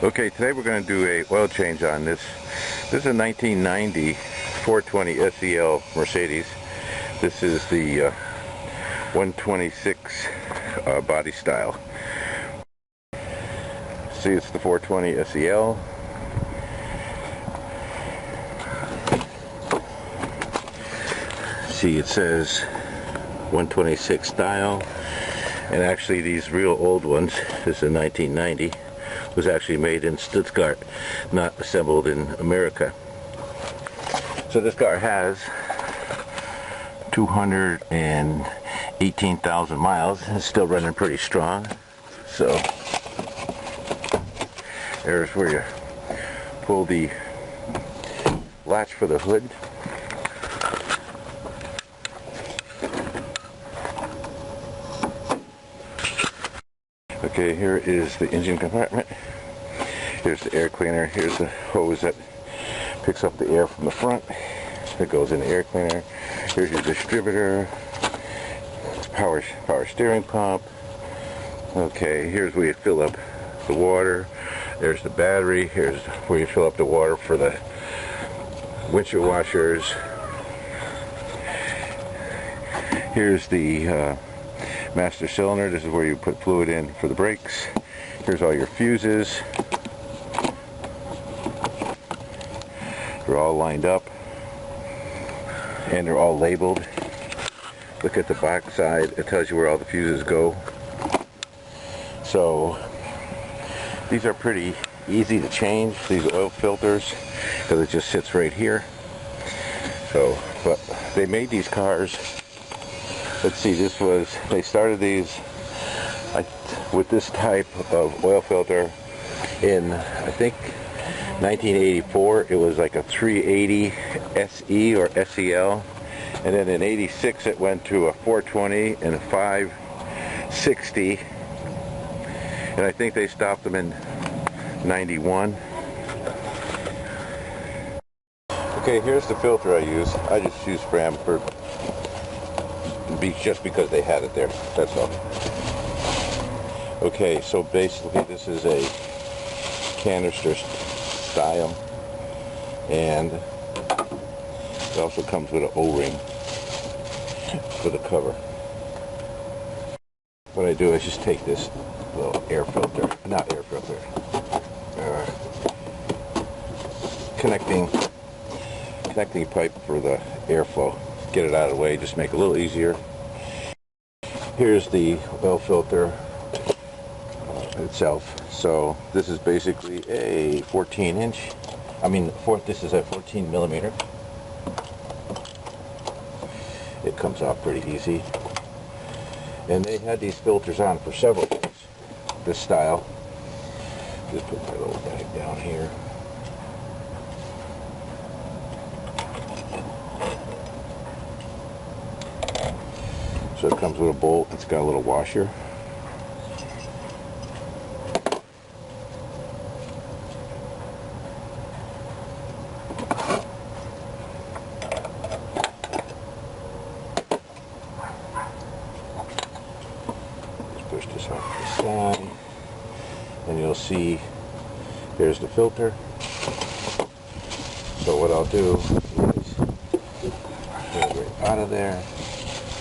Okay, today we're going to do a oil change on this. This is a 1990 420 SEL Mercedes. This is the 126 body style. See, it's the 420 SEL. See, it says 126 style, and actually these real old ones, this is a 1990, was actually made in Stuttgart, not assembled in America. So this car has 218,000 miles. It's still running pretty strong. So there's where you pull the latch for the hood. Okay, here is the engine compartment. Here's the air cleaner. Here's the hose that picks up the air from the front. It goes in the air cleaner. Here's your distributor. It's power steering pump. Okay, here's where you fill up the water. There's the battery. Here's where you fill up the water for the windshield washers. Here's the master cylinder. This is where you put fluid in for the brakes. Here's all your fuses. They're all lined up and they're all labeled. Look at the back side. It tells you where all the fuses go. So these are pretty easy to change, these oil filters, because it just sits right here. So, but they made these cars. Let's see, they started these with this type of oil filter in, I think, 1984. It was like a 380 SE or SEL. And then in 86 it went to a 420 and a 560. And I think they stopped them in 91. Okay, here's the filter I use. I just use Framford just because they had it there, that's all. Okay, so basically this is a canister style, and it also comes with an O-ring for the cover. What I do is just take this little air filter, not air filter, connecting pipe for the airflow, get it out of the way, just make it a little easier. Here's the oil filter itself. So this is basically a 14-inch. This is a 14 millimeter. It comes off pretty easy. And they had these filters on for several things. This style. Just put my little bag down here. So it comes with a bolt. It's got a little washer. Just push this off to the side, and you'll see there's the filter. So what I'll do is get it right out of there.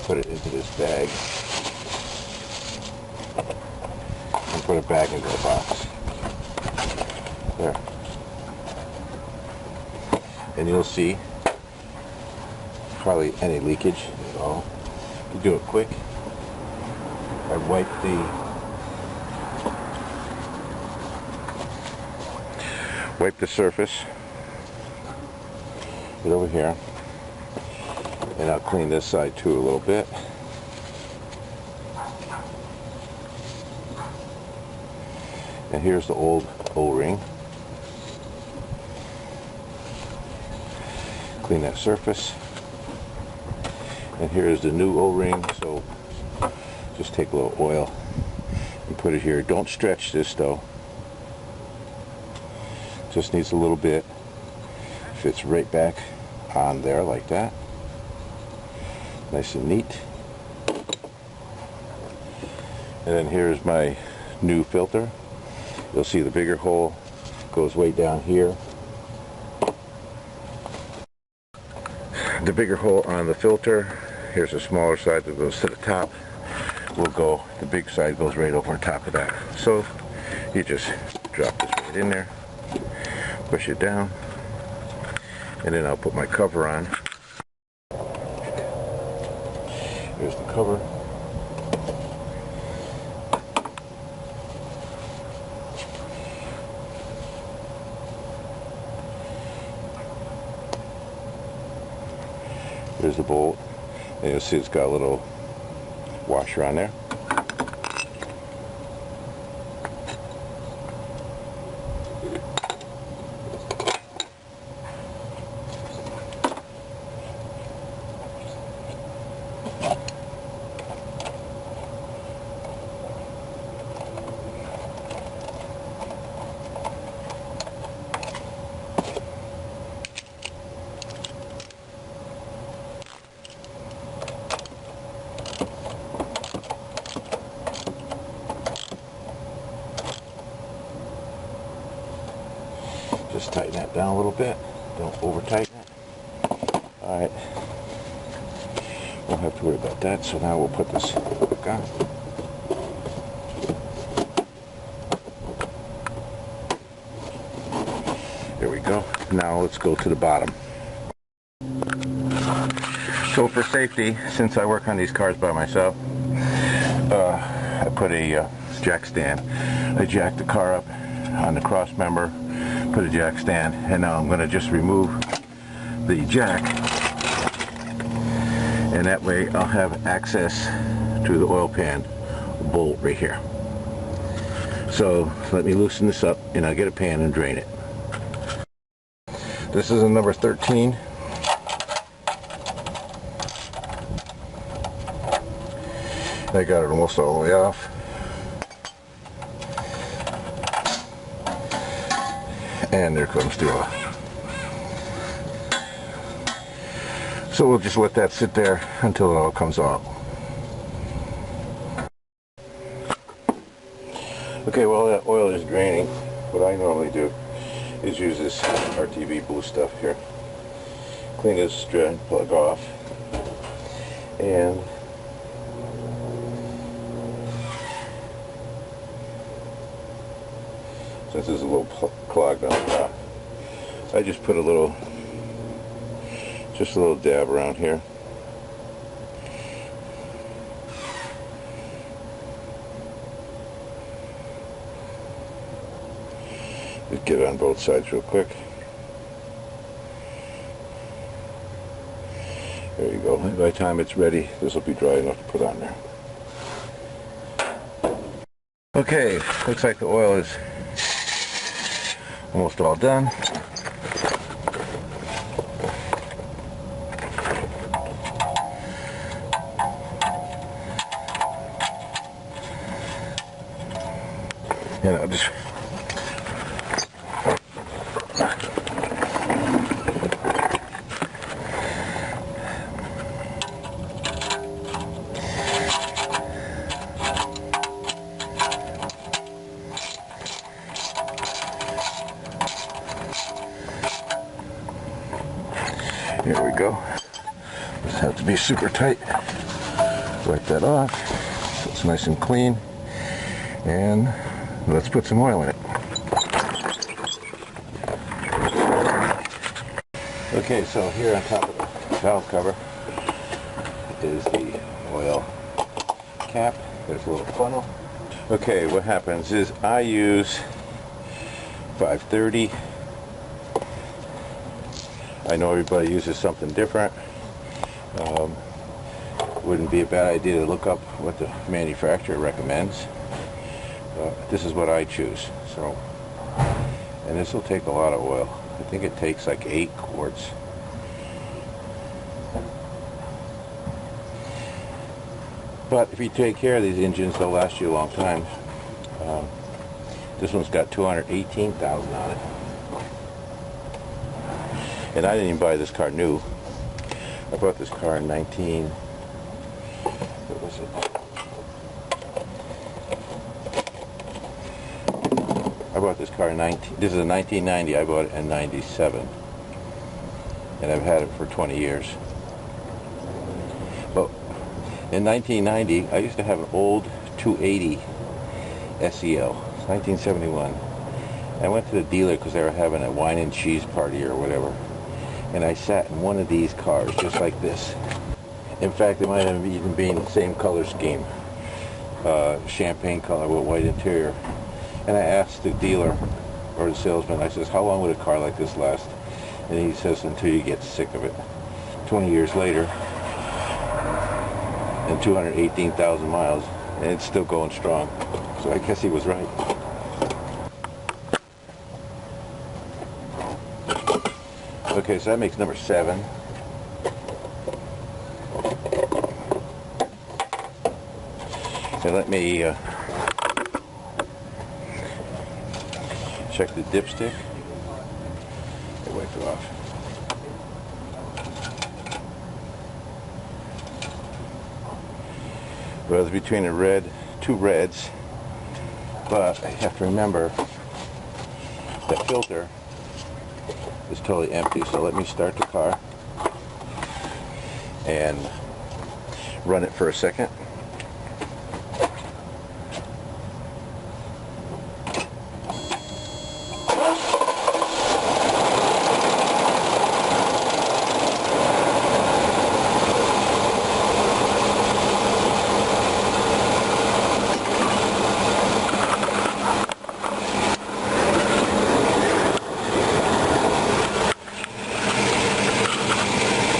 Put it into this bag and put it back into the box. There. And you'll see probably any leakage at all. You do it quick. I wipe the surface right over here. And I'll clean this side too a little bit. And here's the old O-ring. Clean that surface. And here's the new O-ring. So just take a little oil and put it here. Don't stretch this though. Just needs a little bit. Fits right back on there like that. Nice and neat. And then here's my new filter. You'll see the bigger hole goes way down here. The bigger hole on the filter, here's a smaller side that goes to the top, the big side goes right over on top of that. So you just drop this right in there, push it down, and then I'll put my cover on. Here's the cover. There's the bolt, and you'll see it's got a little washer on there. Just tighten that down a little bit. Don't over tighten it. Alright. Won't have to worry about that. So now we'll put this back on. There we go. Now let's go to the bottom. So for safety, since I work on these cars by myself, I put a jack stand. I jack the car up on the cross member, put a jack stand, and now I'm going to just remove the jack, and that way I'll have access to the oil pan bolt right here. So let me loosen this up and I'll get a pan and drain it. This is a number 13. I got it almost all the way off. And there comes the oil. So we'll just let that sit there until it all comes off. Okay, while that oil is draining, what I normally do is use this RTV blue stuff here. Clean this plug off. And since there's a little clogged on top, I just put a little dab around here. Just get it on both sides real quick. There you go. By the time it's ready, this will be dry enough to put on there. Okay, looks like the oil is almost all done. And I'll just here we go. Just have to be super tight. Wipe that off so it's nice and clean. And let's put some oil in it. Okay, so here on top of the valve cover is the oil cap. There's a little funnel. Okay, what happens is I use 530. I know everybody uses something different. Wouldn't be a bad idea to look up what the manufacturer recommends. This is what I choose. So, and this will take a lot of oil. I think it takes like 8 quarts. But if you take care of these engines, they'll last you a long time. This one's got 218,000 on it. And I didn't even buy this car new. I bought this car in what was it? I bought this car this is a 1990. I bought it in 97. And I've had it for 20 years. But in 1990, I used to have an old 280 SEL, 1971. I went to the dealer because they were having a wine and cheese party or whatever. And I sat in one of these cars, just like this. In fact, it might have even been the same color scheme. Champagne color with white interior. And I asked the dealer, or the salesman, I says, how long would a car like this last? And he says, until you get sick of it. 20 years later, and 218,000 miles, and it's still going strong. So I guess he was right. Okay, so that makes number 7. So let me check the dipstick. Wipe it off. Well, it's between two reds, but I have to remember that filter is totally empty. So let me start the car and run it for a second.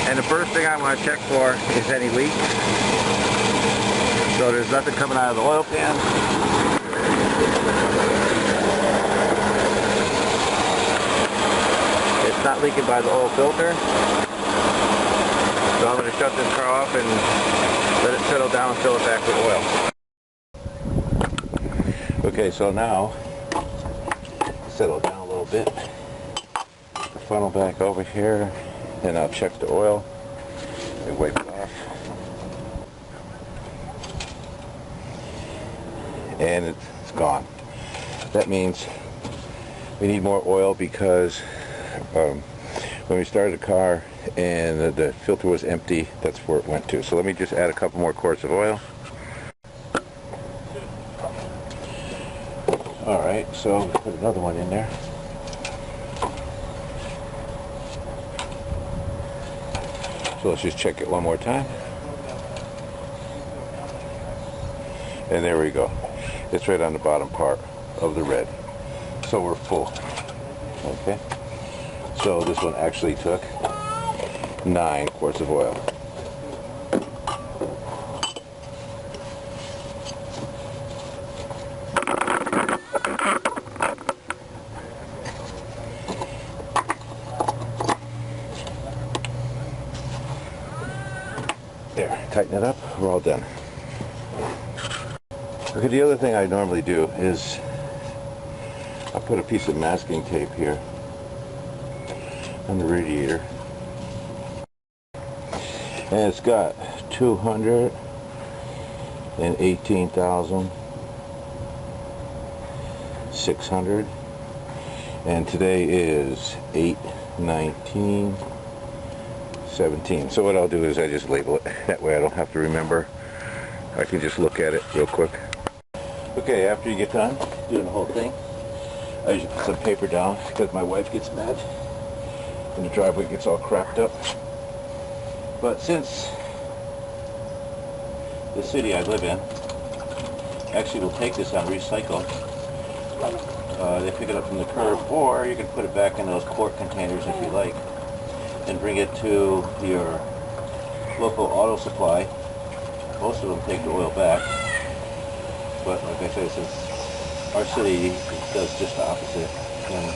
And the first thing I want to check for is any leaks. So there's nothing coming out of the oil pan. It's not leaking by the oil filter. So I'm going to shut this car off and let it settle down and fill it back with oil. Okay, so now settle down a little bit. The funnel back over here. And I'll check the oil and wipe it off. And it's gone. That means we need more oil because when we started the car and the filter was empty, that's where it went to. So let me just add a couple more quarts of oil. Alright, so put another one in there. So let's just check it one more time. And there we go. It's right on the bottom part of the red. So we're full. Okay. So this one actually took 9 quarts of oil. There, tighten it up, we're all done. Okay, the other thing I normally do is I'll put a piece of masking tape here on the radiator. And it's got 218,600. And today is 8/19/17. So what I'll do is I just label it. That way I don't have to remember. I can just look at it real quick. Okay, after you get done doing the whole thing, I usually put some paper down because my wife gets mad and the driveway gets all crapped up. But since the city I live in actually will take this on recycle, they pick it up from the curb, or you can put it back in those quart containers if you like, and bring it to your local auto supply. Most of them take the oil back, but like I said, since our city does just the opposite, then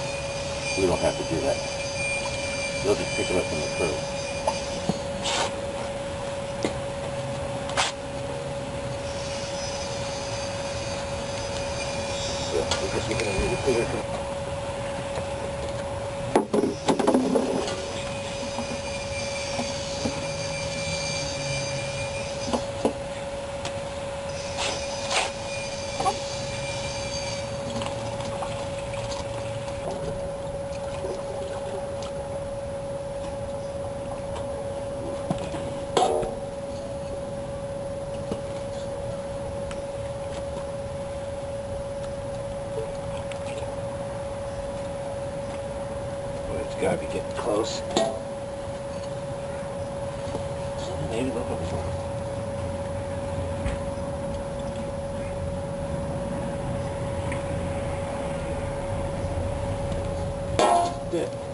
we don't have to do that. They'll just pick it up from the curb. So I guess we're going to need a bigger container. Gotta be getting close. Maybe a little bit more. Good.